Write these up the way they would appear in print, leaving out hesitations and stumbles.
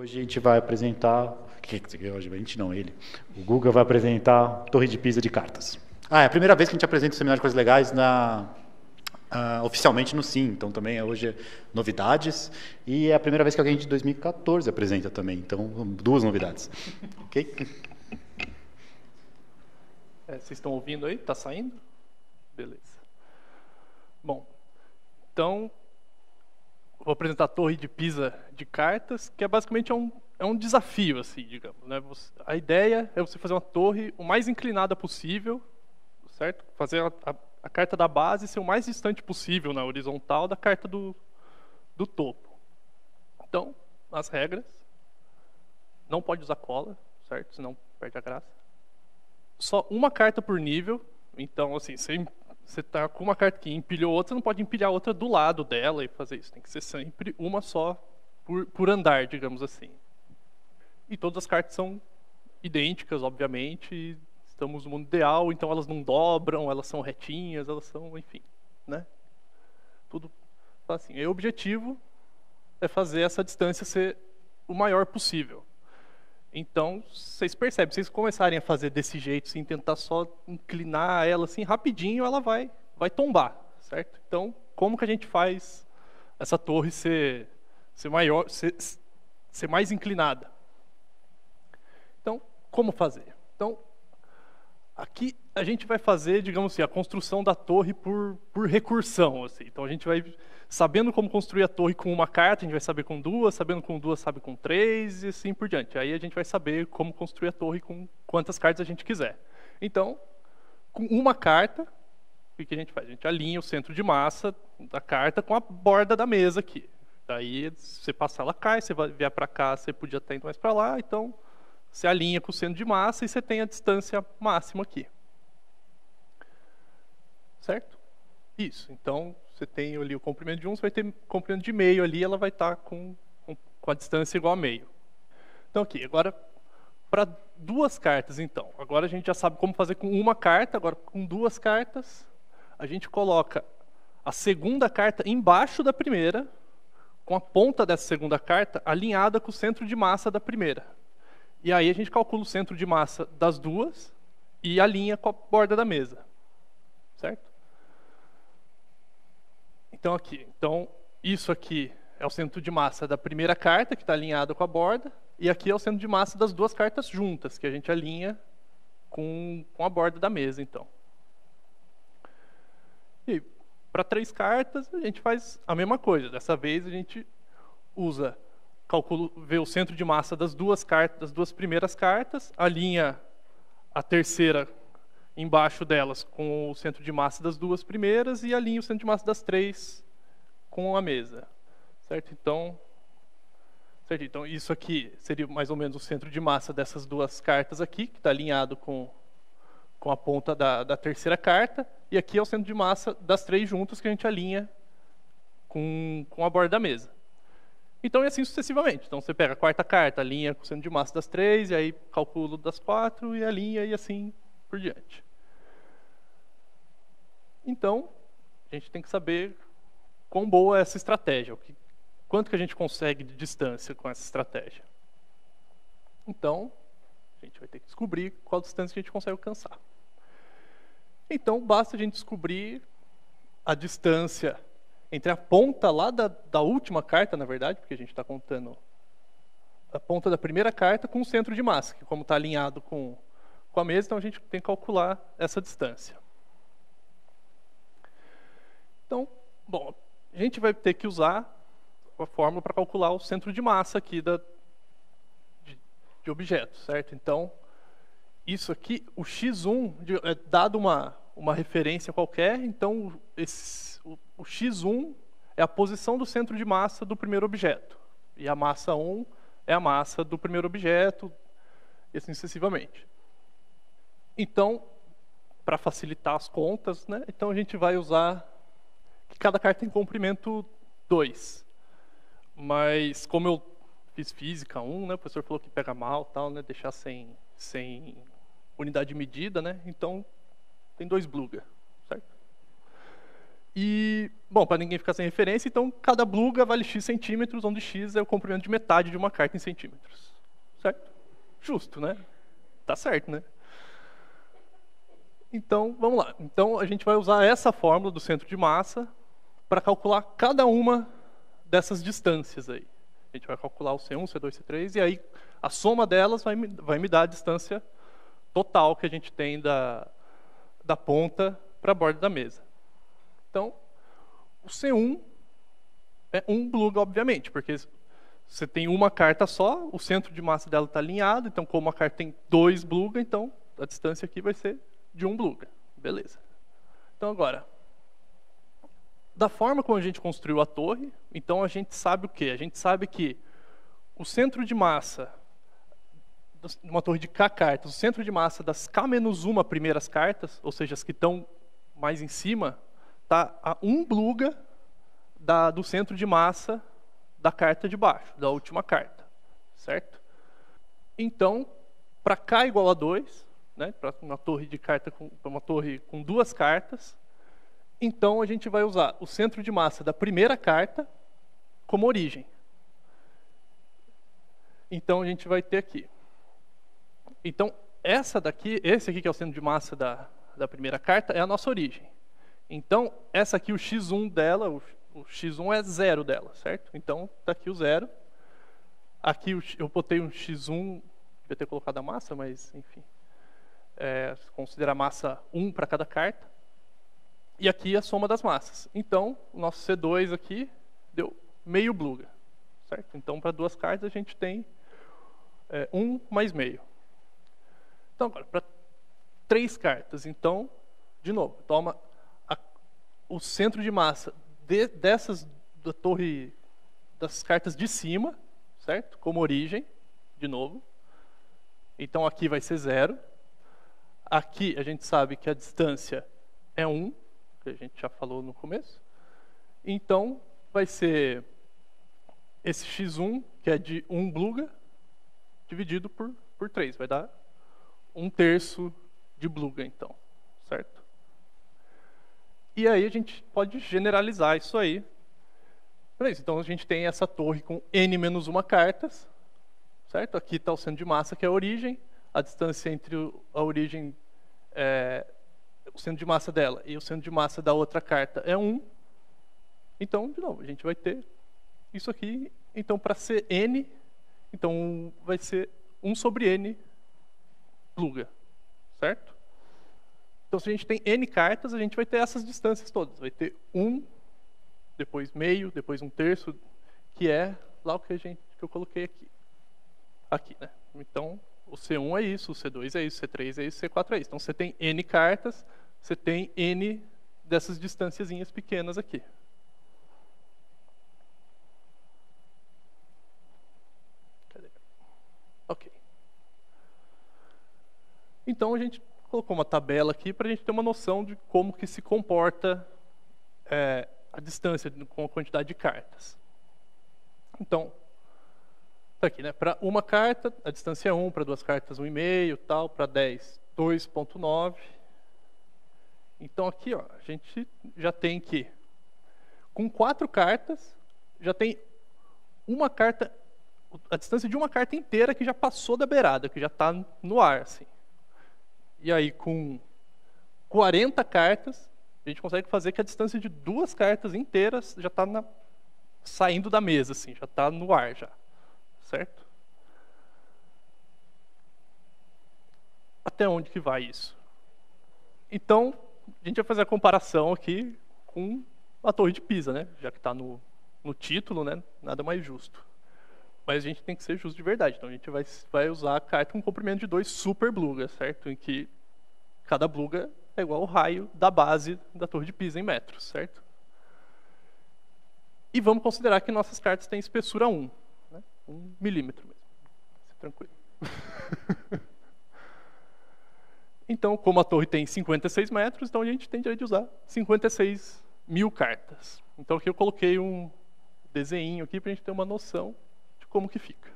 Hoje a gente vai apresentar, hoje a gente não, ele, o Guga vai apresentar Torre de Pisa de cartas. É a primeira vez que a gente apresenta o Seminário de Coisas Legais oficialmente no SIM, então também hoje é novidades, e é a primeira vez que alguém de 2014 apresenta também, então duas novidades. Ok? Vocês estão ouvindo aí? Está saindo? Beleza. Bom, então vou apresentar a Torre de Pisa de cartas, que basicamente é um desafio, assim, digamos, né? A ideia é você fazer uma torre o mais inclinada possível, certo? Fazer a carta da base ser o mais distante possível na horizontal da carta do topo. Então, as regras, não pode usar cola, certo? Senão perde a graça. Só uma carta por nível, então, assim, você está com uma carta que empilhou outra, você não pode empilhar outra do lado dela e fazer isso. Tem que ser sempre uma só por andar, digamos assim. E todas as cartas são idênticas, obviamente. E estamos no mundo ideal, então elas não dobram, elas são retinhas, elas são, enfim, né? Tudo assim. E o objetivo é fazer essa distância ser o maior possível. Então, vocês percebem, se vocês começarem a fazer desse jeito, assim, tentar só inclinar ela assim, rapidinho, ela vai tombar, certo? Então, como que a gente faz essa torre ser maior, ser mais inclinada? Então, como fazer? Então, aqui a gente vai fazer, digamos assim, a construção da torre por recursão, assim. Então, a gente vai, sabendo como construir a torre com uma carta, a gente vai saber com duas, sabendo com duas, sabe com três, e assim por diante. Aí a gente vai saber como construir a torre com quantas cartas a gente quiser. Então, com uma carta, o que a gente faz? A gente alinha o centro de massa da carta com a borda da mesa aqui. Daí, você passa, ela cai, você vai vier para cá, você podia estar indo mais para lá, então você alinha com o centro de massa e você tem a distância máxima aqui. Certo? Isso. Então, você tem ali o comprimento de 1, você vai ter comprimento de meio ali, ela vai estar com a distância igual a meio. Então, aqui, agora, para duas cartas, então. Agora a gente já sabe como fazer com uma carta, agora com duas cartas, a gente coloca a segunda carta embaixo da primeira, com a ponta dessa segunda carta alinhada com o centro de massa da primeira. E aí a gente calcula o centro de massa das duas e alinha com a borda da mesa. Certo? Então, isso aqui é o centro de massa da primeira carta, que está alinhado com a borda, e aqui é o centro de massa das duas cartas juntas, que a gente alinha com a borda da mesa, então. E para 3 cartas, a gente faz a mesma coisa. Dessa vez, a gente vê o centro de massa das duas primeiras cartas, alinha a terceira embaixo delas com o centro de massa das duas primeiras e alinha o centro de massa das 3 com a mesa. Certo? Então, isso aqui seria mais ou menos o centro de massa dessas duas cartas aqui, que está alinhado com a ponta da terceira carta, e aqui é o centro de massa das 3 juntas que a gente alinha com a borda da mesa. Então, e assim sucessivamente. Então, você pega a quarta carta, alinha com o centro de massa das 3, e aí calcula das 4, e alinha, e assim por diante. Então, a gente tem que saber quão boa é essa estratégia, quanto que a gente consegue de distância com essa estratégia. Então, a gente vai ter que descobrir qual distância que a gente consegue alcançar. Então, basta a gente descobrir a distância entre a ponta lá da última carta, na verdade, porque a gente está contando a ponta da primeira carta com o centro de massa, que como está alinhado com a mesa, então a gente tem que calcular essa distância. Então, bom, a gente vai ter que usar a fórmula para calcular o centro de massa aqui de objeto, certo? Então, isso aqui, o x1, é dado uma referência qualquer, então o x1 é a posição do centro de massa do primeiro objeto. E a massa 1 é a massa do primeiro objeto, e assim sucessivamente. Então, para facilitar as contas, né, então a gente vai usar que cada carta tem comprimento 2. Mas como eu fiz física 1, né, o professor falou que pega mal, tal, né, deixar sem unidade de medida, né, então tem 2 Bluger, certo? E bom, para ninguém ficar sem referência, então cada bluga vale x centímetros, onde x é o comprimento de metade de uma carta em centímetros. Certo? Justo, né? Tá certo, né? Então, vamos lá. Então, a gente vai usar essa fórmula do centro de massa para calcular cada uma dessas distâncias aí. A gente vai calcular o C1, C2, C3, e aí a soma delas vai me dar a distância total que a gente tem da ponta para a borda da mesa. Então, o C1 é um bluga, obviamente, porque você tem uma carta só, o centro de massa dela está alinhado, então como a carta tem 2 bluga, então a distância aqui vai ser de 1 bluga. Beleza. Então agora, da forma como a gente construiu a torre, então a gente sabe o quê? A gente sabe que o centro de massa de uma torre de K cartas, o centro de massa das K-1 primeiras cartas, ou seja, as que estão mais em cima, está a 1 bluga do centro de massa da carta de baixo, da última carta, certo? Então, para K igual a 2, né, para uma torre de carta uma torre com 2 cartas, então a gente vai usar o centro de massa da primeira carta como origem. Então a gente vai ter aqui. Então esse aqui que é o centro de massa da primeira carta, é a nossa origem. Então essa aqui, o x1 dela, o x1 é 0 dela, certo? Então está aqui o 0. Aqui eu botei um x1, devia ter colocado a massa, mas enfim. Considera a massa 1 para cada carta. E aqui a soma das massas. Então, o nosso C2 aqui deu meio bluga. Certo? Então, para 2 cartas, a gente tem 1 mais meio. Então, agora, para 3 cartas. Então, de novo, toma o centro de massa da torre, das cartas de cima, certo? Como origem, de novo. Então, aqui vai ser 0. Aqui a gente sabe que a distância é 1, que a gente já falou no começo. Então, vai ser esse x1, que é de 1 bluga, dividido por 3. Vai dar 1/3 de bluga, então. Certo? E aí a gente pode generalizar isso aí. Então, a gente tem essa torre com n-1 cartas. Certo? Aqui está o centro de massa, que é a origem. A distância entre a origem, o centro de massa dela e o centro de massa da outra carta é 1. Então, de novo, a gente vai ter isso aqui. Então, para ser n, então vai ser 1 sobre n bluga. Certo? Então, se a gente tem n cartas, a gente vai ter essas distâncias todas. Vai ter 1, depois meio, depois 1/3, que é lá o que eu coloquei aqui. Aqui, né? Então, o C1 é isso, o C2 é isso, o C3 é isso, o C4 é isso. Então, você tem n cartas, você tem n dessas distânciazinhas pequenas aqui. Cadê? Ok. Então, a gente colocou uma tabela aqui para a gente ter uma noção de como que se comporta a distância com a quantidade de cartas. Então, tá aqui, né? Para uma carta, a distância é 1, para 2 cartas 1,5, tal, para 10, 2,9. Então aqui, ó, a gente já tem que, com 4 cartas, já tem uma carta, a distância de uma carta inteira que já passou da beirada, que já está no ar, assim. E aí, com 40 cartas, a gente consegue fazer que a distância de 2 cartas inteiras já está saindo da mesa, assim, já está no ar, já. Certo? Até onde que vai isso? Então, a gente vai fazer a comparação aqui com a Torre de Pisa, né? Já que está no título, né? Nada mais justo. Mas a gente tem que ser justo de verdade. Então, a gente vai usar a carta com comprimento de 2 super blugas, certo? Em que cada bluga é igual ao raio da base da Torre de Pisa em metros, certo? E vamos considerar que nossas cartas têm espessura 1. 1 milímetro mesmo. Tranquilo. Então, como a torre tem 56 metros, então a gente tem direito de usar 56.000 cartas. Então aqui eu coloquei um desenho aqui para a gente ter uma noção de como que fica.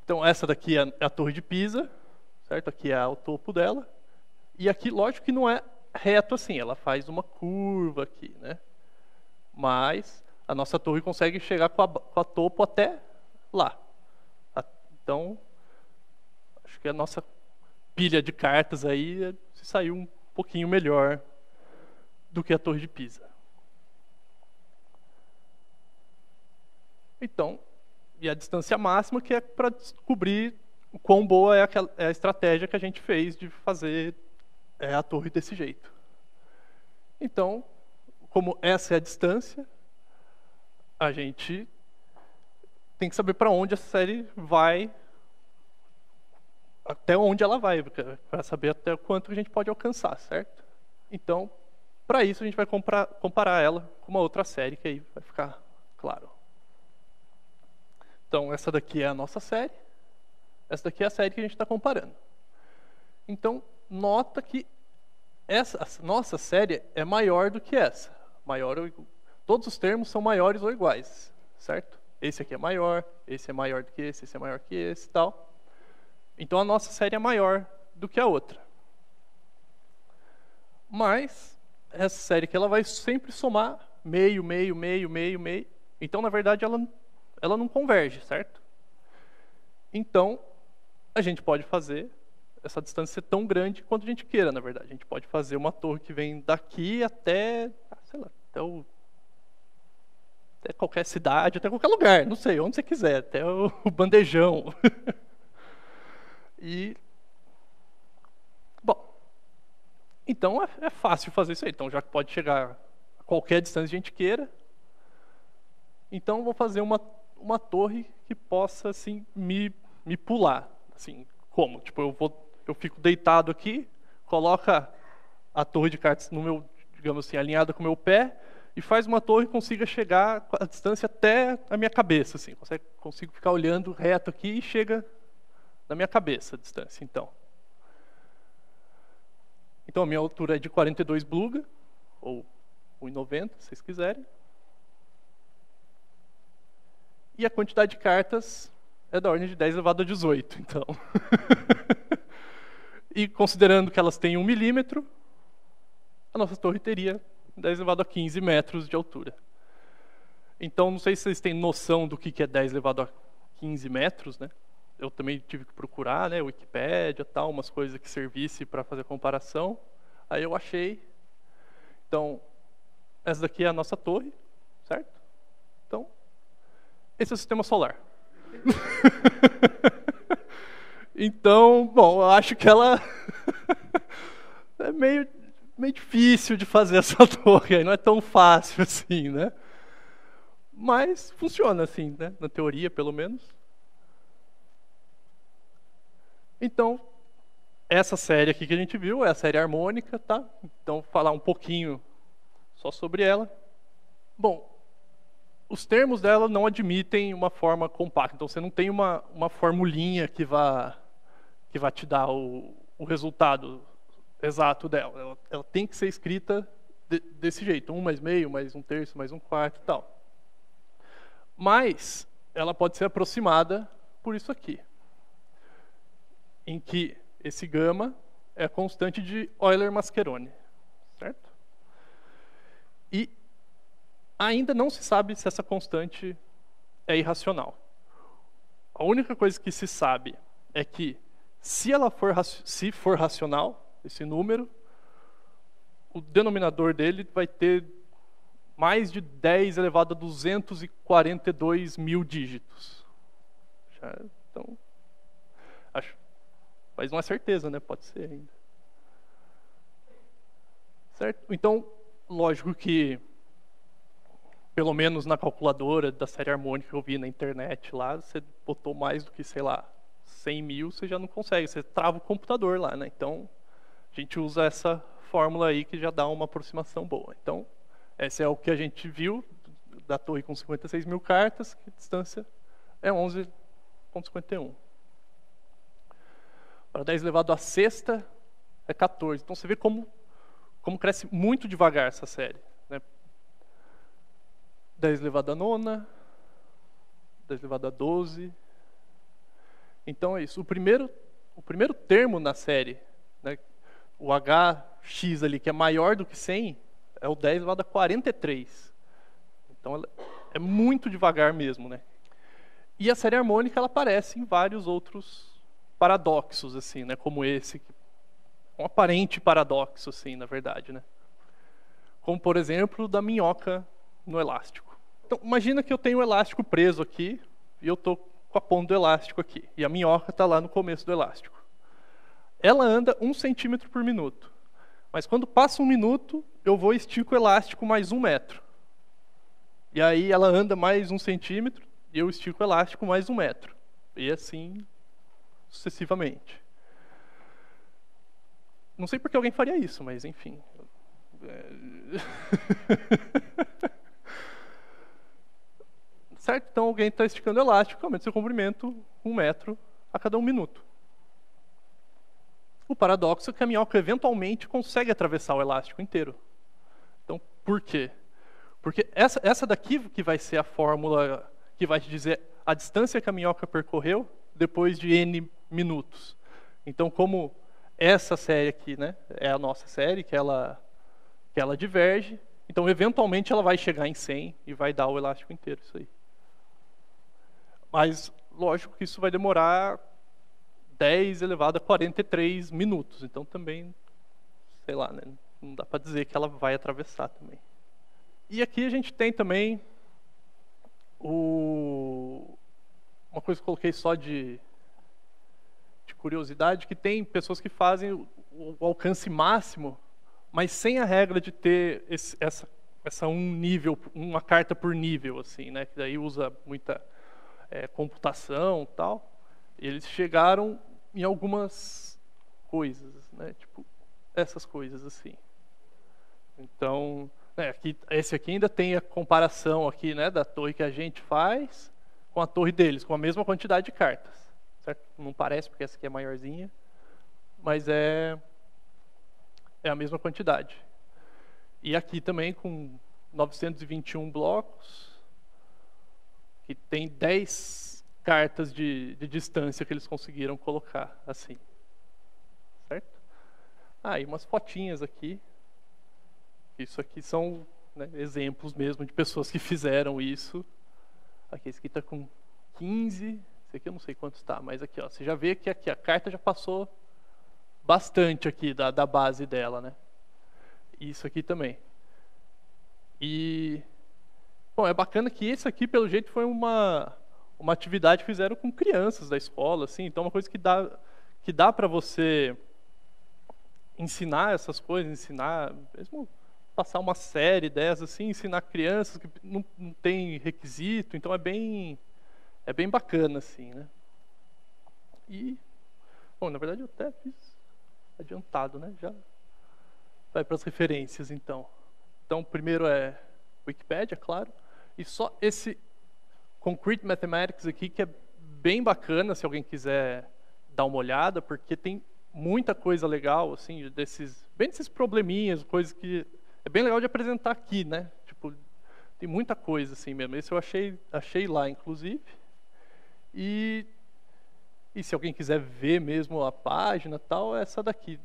Então essa daqui é a Torre de Pisa, certo? Aqui é o topo dela. E aqui, lógico que não é reto assim, ela faz uma curva aqui, né? mas a nossa torre consegue chegar com a topo até lá. Então, acho que a nossa pilha de cartas aí se saiu um pouquinho melhor do que a Torre de Pisa. Então, e a distância máxima, que é para descobrir o quão boa é a estratégia que a gente fez de fazer a torre desse jeito. Então, como essa é a distância, a gente tem que saber para onde essa série vai, até onde ela vai, para saber até quanto a gente pode alcançar, certo? Então, para isso a gente vai comparar ela com uma outra série, que aí vai ficar claro. Então, essa daqui é a nossa série, essa daqui é a série que a gente está comparando. Então, nota que essa nossa série é maior do que essa. Todos os termos são maiores ou iguais, certo? Esse aqui é maior do que esse é maior que esse e tal. Então, a nossa série é maior do que a outra. Mas, essa série aqui ela vai sempre somar meio. Então, na verdade, ela não converge, certo? Então, a gente pode fazer essa distância ser tão grande quanto a gente queira, na verdade. A gente pode fazer uma torre que vem daqui até, sei lá, até qualquer cidade, até qualquer lugar, não sei, onde você quiser, até o Bandejão. Bom, então é fácil fazer isso aí. Então, já pode chegar a qualquer distância que a gente queira. Então, vou fazer uma torre que possa, assim, me pular. Assim, como? Tipo, eu fico deitado aqui, coloca a torre de cartas no meu, digamos assim, alinhada com o meu pé, e faz uma torre que consiga chegar a distância até a minha cabeça. Assim, consigo ficar olhando reto aqui e chega na minha cabeça a distância. Então, a minha altura é de 42 Bluga, ou 1,90, se vocês quiserem. E a quantidade de cartas é da ordem de 10 elevado a 18, então. E considerando que elas têm 1 milímetro, a nossa torre teria 10 elevado a 15 metros de altura. Então, não sei se vocês têm noção do que é 10 elevado a 15 metros, né? Eu também tive que procurar, né, Wikipédia, tal, umas coisas que servisse para fazer comparação. Aí eu achei. Então, essa daqui é a nossa torre, certo? Então, esse é o sistema solar. Então, bom, eu acho que ela é meio difícil de fazer essa torre, aí não é tão fácil assim, né? Mas funciona assim, né? Na teoria, pelo menos. Então, essa série aqui que a gente viu é a série harmônica, tá? Então, vou falar um pouquinho só sobre ela. Bom, os termos dela não admitem uma forma compacta, então você não tem uma formulinha que vá te dar o resultado exato dela. Ela tem que ser escrita desse jeito, 1 mais meio, mais 1/3, mais 1/4 e tal. Mas ela pode ser aproximada por isso aqui, em que esse gama é a constante de Euler-Mascheroni, certo? E ainda não se sabe se essa constante é irracional. A única coisa que se sabe é que se for racional, esse número, o denominador dele vai ter mais de 10 elevado a 242 mil dígitos. Então, acho, mas não é certeza, né? Pode ser ainda. Certo? Então, lógico que pelo menos na calculadora da série harmônica que eu vi na internet lá, você botou mais do que, sei lá, 100 mil, você já não consegue, você trava o computador lá, né? Então, a gente usa essa fórmula aí que já dá uma aproximação boa. Então, esse é o que a gente viu da torre com 56 mil cartas, que a distância é 11,51. Para 10 elevado à sexta é 14. Então, você vê como cresce muito devagar essa série, né? 10 elevado à nona, 10 elevado a 12. Então é isso. O primeiro termo na série, né, o HX ali, que é maior do que 100, é o 10 elevado a 43. Então ela é muito devagar mesmo, né? E a série harmônica ela aparece em vários outros paradoxos, assim, né? Como esse, um aparente paradoxo, assim, na verdade, né? Como, por exemplo, da minhoca no elástico. Então, imagina que eu tenho o elástico preso aqui e eu estou com a ponta do elástico aqui. E a minhoca está lá no começo do elástico. Ela anda 1 centímetro por minuto. Mas quando passa 1 minuto, eu vou e estico o elástico mais 1 metro. E aí ela anda mais 1 centímetro e eu estico o elástico mais 1 metro. E assim, sucessivamente. Não sei por que alguém faria isso, mas enfim. Certo? Então alguém está esticando o elástico, aumenta seu comprimento 1 metro a cada 1 minuto. O paradoxo é que a minhoca eventualmente consegue atravessar o elástico inteiro. Então, por quê? Porque essa daqui que vai ser a fórmula que vai te dizer a distância que a minhoca percorreu depois de N minutos. Então, como essa série aqui, né, é a nossa série, que ela diverge, então, eventualmente, ela vai chegar em 100 e vai dar o elástico inteiro, isso aí. Mas, lógico que isso vai demorar 10 elevado a 43 minutos. Então, também, sei lá, né, não dá para dizer que ela vai atravessar também. E aqui a gente tem também uma coisa que eu coloquei só de curiosidade, que tem pessoas que fazem o alcance máximo, mas sem a regra de ter essa uma carta por nível, assim, né? Que daí usa muita computação e tal. E eles chegaram em algumas coisas, né? Tipo, essas coisas assim. Então, esse aqui ainda tem a comparação aqui, né, da torre que a gente faz com a torre deles, com a mesma quantidade de cartas. Certo? Não parece, porque essa aqui é maiorzinha, mas é a mesma quantidade. E aqui também com 921 blocos, que tem 10 cartas de distância que eles conseguiram colocar assim. Certo? E umas fotinhas aqui. Isso aqui são, né, exemplos mesmo de pessoas que fizeram isso. Aqui, esse aqui está com 15. Esse aqui eu não sei quanto está, mas aqui, ó, você já vê que aqui a carta já passou bastante aqui da base dela, né? Isso aqui também. E, bom, é bacana que esse aqui, pelo jeito, foi uma atividade que fizeram com crianças da escola, assim. Então, é uma coisa que dá para você ensinar essas coisas, ensinar, mesmo passar uma série dessas, assim, ensinar crianças que não tem requisito. Então, é bem bacana, assim, né? E, bom, na verdade eu até fiz adiantado, né? Já vai para as referências, então. Então, primeiro é Wikipedia, claro, e só esse Concrete Mathematics aqui, que é bem bacana, se alguém quiser dar uma olhada, porque tem muita coisa legal, assim, desses probleminhas, coisas que é bem legal de apresentar aqui, né? Tipo, tem muita coisa, assim, mesmo. Esse eu achei lá, inclusive. E se alguém quiser ver mesmo a página e tal, é essa daqui.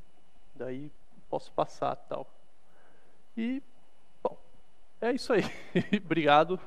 Daí posso passar tal. E, bom, é isso aí. Obrigado.